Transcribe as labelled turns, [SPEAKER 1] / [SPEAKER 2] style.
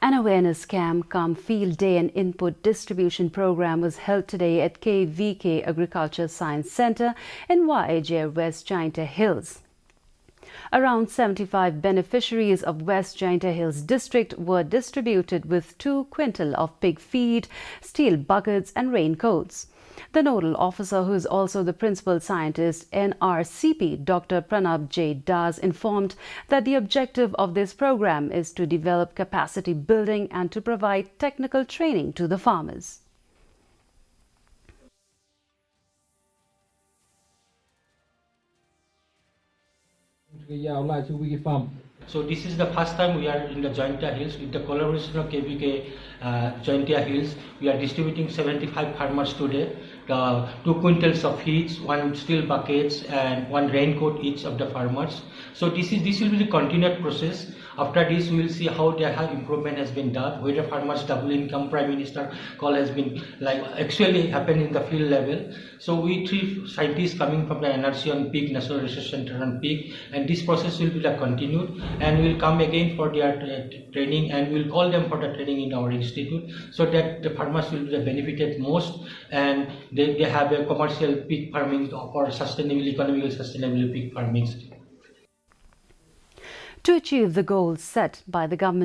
[SPEAKER 1] An awareness camp cum field day and input distribution program was held today at KVK Agriculture Science Centre in YAJ West Jaintia Hills. Around 75 beneficiaries of West Jaintia Hills district were distributed with 2 quintal of pig feed, steel buckets and raincoats. The nodal officer, who is also the principal scientist, NRCP, Dr. Pranab J. Das, informed that the objective of this program is to develop capacity building and to provide technical training to the farmers.
[SPEAKER 2] So this is the first time we are in the Jaintia Hills with the collaboration of KVK Jaintia Hills. We are distributing 75 farmers today, 2 quintals of feeds, 1 steel buckets and 1 raincoat each of the farmers. So this will be the continued process. After this, we will see how improvement has been done, whether farmers double income, Prime Minister call has been actually happened in the field level. So we 3 scientists coming from the NRC on pig, National Research Center on pig, and this process will be continued, and we will come again for their training, and we will call them for the training in our institute, so that the farmers will be benefited most, and they have a commercial pig farming or sustainable, economical sustainable pig farming.
[SPEAKER 1] To achieve the goals set by the government